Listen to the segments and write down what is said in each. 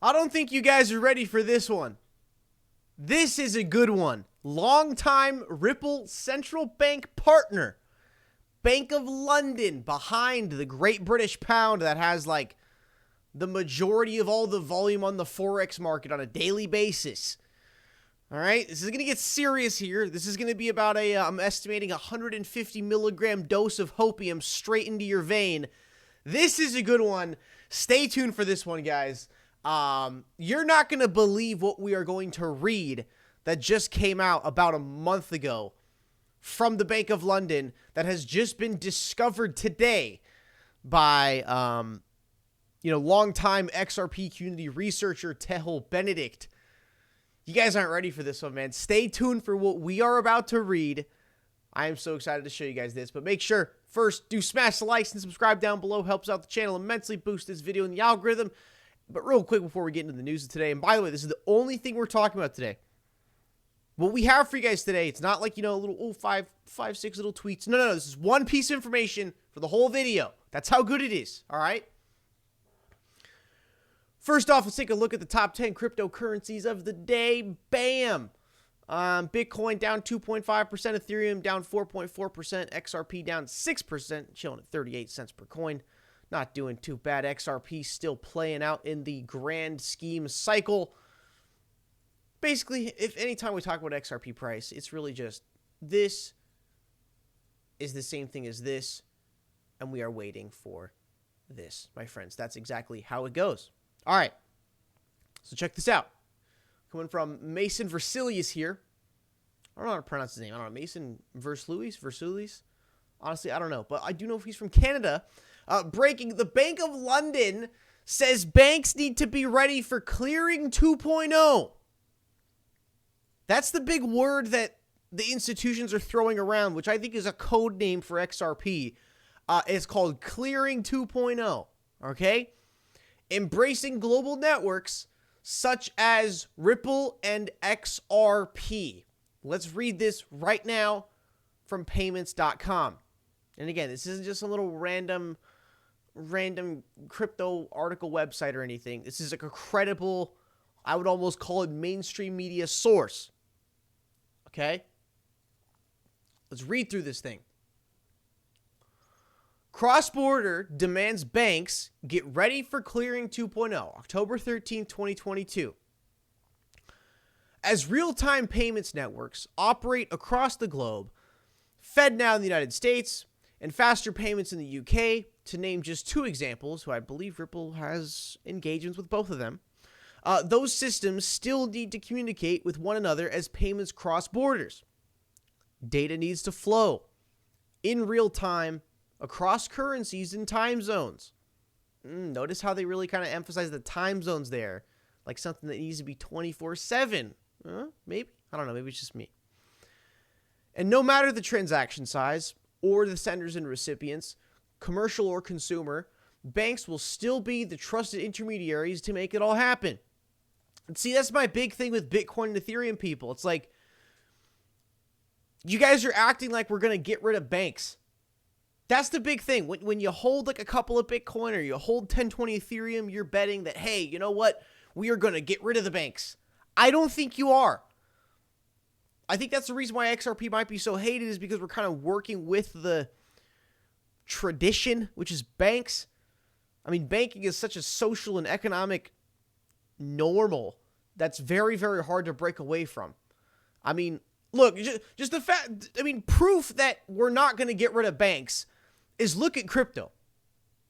I don't think you guys are ready for this one. This is a good one. Longtime Ripple central bank partner, Bank of London, behind the Great British Pound that has like the majority of all the volume on the Forex market on a daily basis. All right, this is going to get serious here. This is going to be about I'm estimating 150 milligram dose of hopium straight into your vein. This is a good one. Stay tuned for this one, guys. You're not going to believe what we are going to read that just came out about a month ago from the Bank of London that has just been discovered today by, longtime XRP community researcher Tehel Benedict. You guys aren't ready for this one, man. Stay tuned for what we are about to read. I am so excited to show you guys this, but make sure, first, do smash the likes and subscribe down below. Helps out the channel immensely, boosts this video in the algorithm. But real quick before we get into the news of today, and by the way, this is the only thing we're talking about today. What we have for you guys today, it's not like, a little, five, six little tweets. No, this is one piece of information for the whole video. That's how good it is, all right? First off, let's take a look at the top 10 cryptocurrencies of the day. Bam! Bitcoin down 2.5%, Ethereum down 4.4%, XRP down 6%, chilling at 38 cents per coin. Not doing too bad. XRP still playing out in the grand scheme cycle. Basically, if anytime we talk about XRP price, it's really just this is the same thing as this, and we are waiting for this, my friends. That's exactly how it goes. All right, so check this out. Coming from Mason Versilius here. I don't know how to pronounce his name. I don't know. Mason Versilius? Honestly, I don't know. But I do know if he's from Canada. Breaking, the Bank of London says banks need to be ready for clearing 2.0. That's the big word that the institutions are throwing around, which I think is a code name for XRP. It's called clearing 2.0. Okay? Embracing global networks such as Ripple and XRP. Let's read this right now from payments.com. And again, this isn't just a little random crypto article website or anything. This is like a credible, I would almost call it mainstream media source. Okay? Let's read through this thing. Cross-border demands banks get ready for clearing 2.0, October 13, 2022. As real-time payments networks operate across the globe, FedNow in the United States and faster payments in the UK, to name just two examples, who I believe Ripple has engagements with both of them, those systems still need to communicate with one another as payments cross borders. Data needs to flow in real time across currencies and time zones. Notice how they really kind of emphasize the time zones there, like something that needs to be 24/7. Maybe? I don't know. Maybe it's just me. And no matter the transaction size or the senders and recipients, commercial or consumer, banks will still be the trusted intermediaries to make it all happen. And see, that's my big thing with Bitcoin and Ethereum people. It's like, you guys are acting like we're going to get rid of banks. That's the big thing. When you hold like a couple of Bitcoin or you hold 1020 Ethereum, you're betting that, hey, you know what? We are going to get rid of the banks. I don't think you are. I think that's the reason why XRP might be so hated, is because we're kind of working with the tradition, which is banks. I mean, banking is such a social and economic normal that's very, very hard to break away from. I mean, look, just the fact, proof that we're not going to get rid of banks is look at crypto.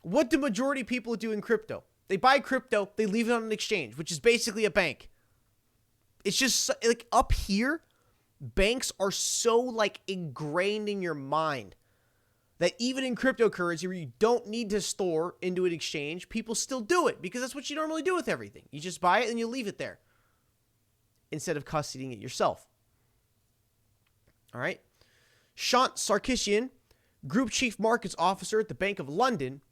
What do majority of people do in crypto? They buy crypto, they leave it on an exchange, which is basically a bank. It's just like up here, banks are so like ingrained in your mind that even in cryptocurrency where you don't need to store into an exchange, people still do it because that's what you normally do with everything. You just buy it and you leave it there instead of custodying it yourself. All right. Shant Sarkisian, Group Chief Markets Officer at the Bank of London,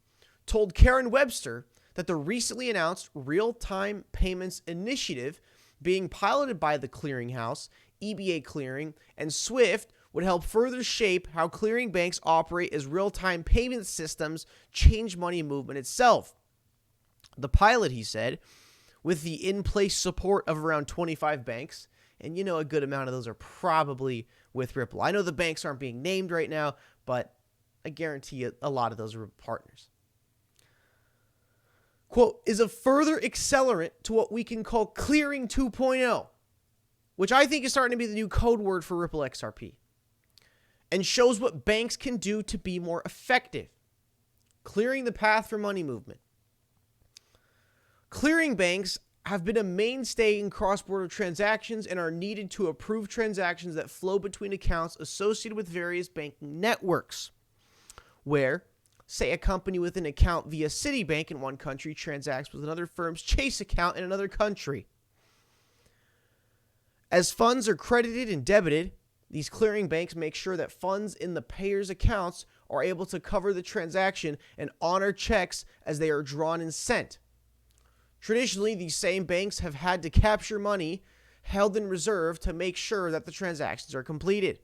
told Karen Webster that the recently announced real-time payments initiative being piloted by the clearinghouse, EBA Clearing, and SWIFT would help further shape how clearing banks operate as real-time payment systems change money movement itself. The pilot, he said, with the in-place support of around 25 banks. And you know, a good amount of those are probably with Ripple. I know the banks aren't being named right now, but I guarantee you a lot of those are partners. Quote, is a further accelerant to what we can call clearing 2.0, which I think is starting to be the new code word for Ripple XRP, and shows what banks can do to be more effective, clearing the path for money movement. Clearing banks have been a mainstay in cross-border transactions and are needed to approve transactions that flow between accounts associated with various banking networks, where, say, a company with an account via Citibank in one country transacts with another firm's Chase account in another country. As funds are credited and debited, these clearing banks make sure that funds in the payer's accounts are able to cover the transaction and honor checks as they are drawn and sent. Traditionally, these same banks have had to capture money held in reserve to make sure that the transactions are completed.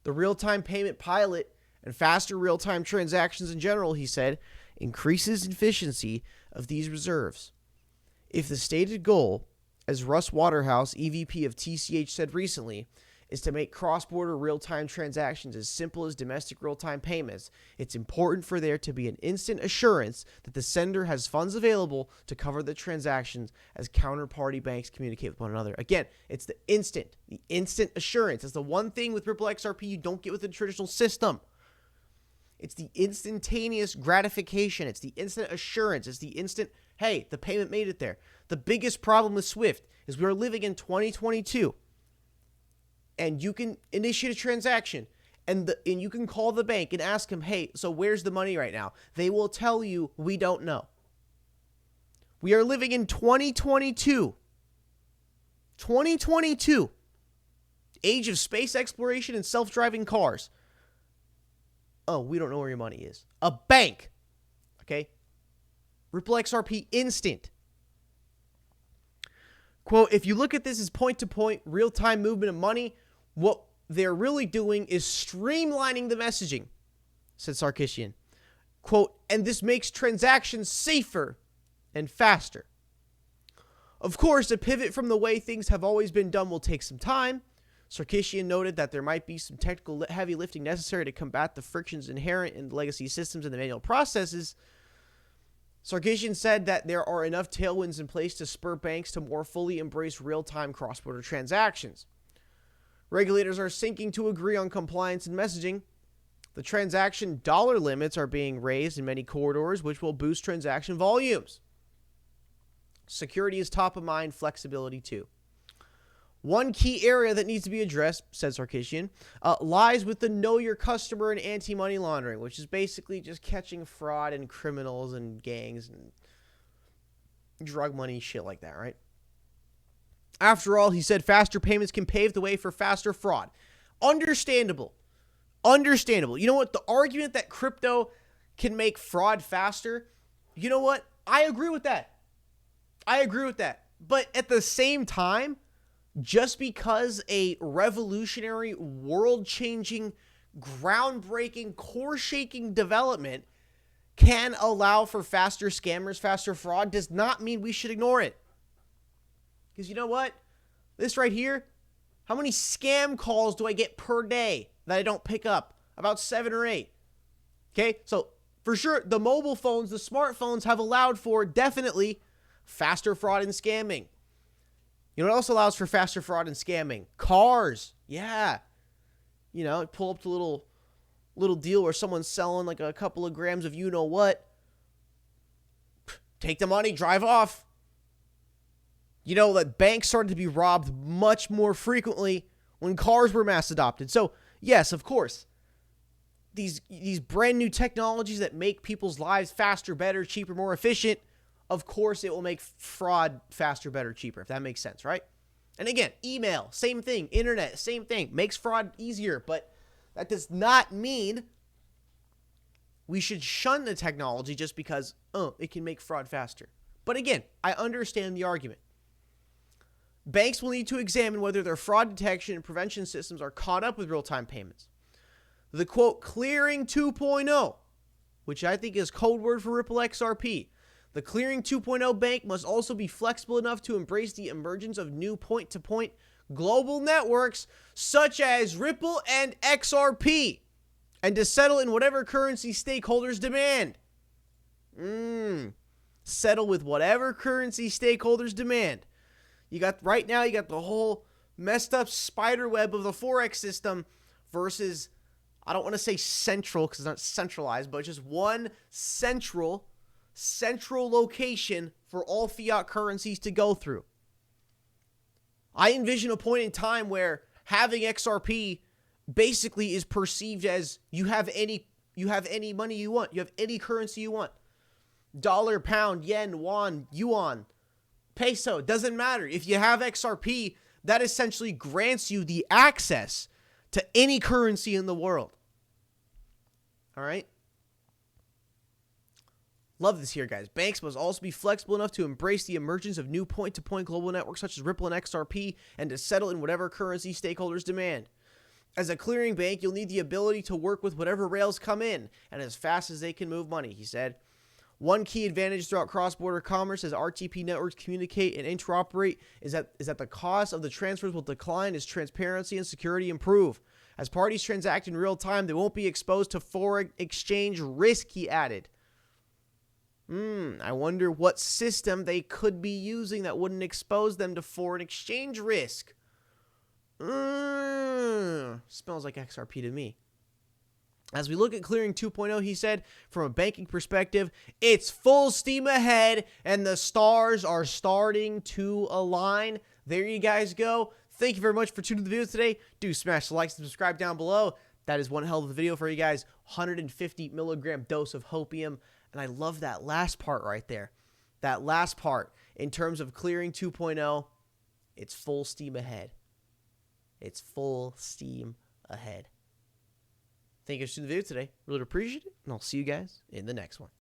The real-time payment pilot and faster real-time transactions in general, he said, increases efficiency of these reserves. If the stated goal, as Russ Waterhouse, EVP of TCH, said recently, is to make cross-border real-time transactions as simple as domestic real-time payments, it's important for there to be an instant assurance that the sender has funds available to cover the transactions as counterparty banks communicate with one another. Again, it's the instant assurance. It's the one thing with Ripple XRP you don't get with the traditional system. It's the instantaneous gratification. It's the instant assurance. It's the instant, hey, the payment made it there. The biggest problem with SWIFT is we are living in 2022. And you can initiate a transaction, and you can call the bank and ask them, hey, so where's the money right now? They will tell you, we don't know. We are living in 2022. 2022. Age of space exploration and self-driving cars. Oh, we don't know where your money is. A bank. Okay? Ripple XRP instant. Quote, if you look at this as point-to-point, real-time movement of money, what they're really doing is streamlining the messaging, said Sarkisian. Quote, and this makes transactions safer and faster. Of course, a pivot from the way things have always been done will take some time. Sarkisian noted that there might be some technical heavy lifting necessary to combat the frictions inherent in legacy systems and the manual processes. Sarkisian said that there are enough tailwinds in place to spur banks to more fully embrace real-time cross-border transactions. Regulators are syncing to agree on compliance and messaging. The transaction dollar limits are being raised in many corridors, which will boost transaction volumes. Security is top of mind, flexibility too. One key area that needs to be addressed, said Sarkisian, lies with the know your customer and anti-money laundering, which is basically just catching fraud and criminals and gangs and drug money, shit like that, right? After all, he said faster payments can pave the way for faster fraud. Understandable. Understandable. You know what? The argument that crypto can make fraud faster, you know what? I agree with that. I agree with that. But at the same time, just because a revolutionary, world-changing, groundbreaking, core-shaking development can allow for faster scammers, faster fraud, does not mean we should ignore it. Because you know what? This right here, how many scam calls do I get per day that I don't pick up? About 7 or 8. Okay, so for sure, the mobile phones, the smartphones have allowed for definitely faster fraud and scamming. You know what else allows for faster fraud and scamming? Cars. Yeah. You know, pull up to a little deal where someone's selling like a couple of grams of you-know-what. Take the money, drive off. You know that banks started to be robbed much more frequently when cars were mass adopted. So, yes, of course, these brand new technologies that make people's lives faster, better, cheaper, more efficient, of course it will make fraud faster, better, cheaper, if that makes sense, right? And again, email, same thing. Internet, same thing. Makes fraud easier, but that does not mean we should shun the technology just because, it can make fraud faster. But again, I understand the argument. Banks will need to examine whether their fraud detection and prevention systems are caught up with real-time payments. The, quote, clearing 2.0, which I think is code word for Ripple XRP, The Clearing 2.0 bank must also be flexible enough to embrace the emergence of new point-to-point global networks such as Ripple and XRP, and to settle in whatever currency stakeholders demand. Settle with whatever currency stakeholders demand. Right now you got the whole messed up spider web of the Forex system versus, I don't want to say central because it's not centralized, but just one central location for all fiat currencies to go through. I envision a point in time where having XRP basically is perceived as you have any money you want. You have any currency you want. Dollar, pound, yen, won, yuan, peso, doesn't matter. If you have XRP, that essentially grants you the access to any currency in the world. All right? Love this here, guys. Banks must also be flexible enough to embrace the emergence of new point-to-point global networks such as Ripple and XRP, and to settle in whatever currency stakeholders demand. As a clearing bank, you'll need the ability to work with whatever rails come in, and as fast as they can move money, he said. One key advantage throughout cross-border commerce as RTP networks communicate and interoperate is that the cost of the transfers will decline as transparency and security improve. As parties transact in real time, they won't be exposed to foreign exchange risk, he added. I wonder what system they could be using that wouldn't expose them to foreign exchange risk. Smells like XRP to me. As we look at Clearing 2.0, he said, from a banking perspective, it's full steam ahead and the stars are starting to align. There you guys go. Thank you very much for tuning in the video today. Do smash the like and subscribe down below. That is one hell of a video for you guys. 150 milligram dose of hopium. And I love that last part right there. That last part in terms of Clearing 2.0, it's full steam ahead. It's full steam ahead. Thank you for watching the video today. Really appreciate it. And I'll see you guys in the next one.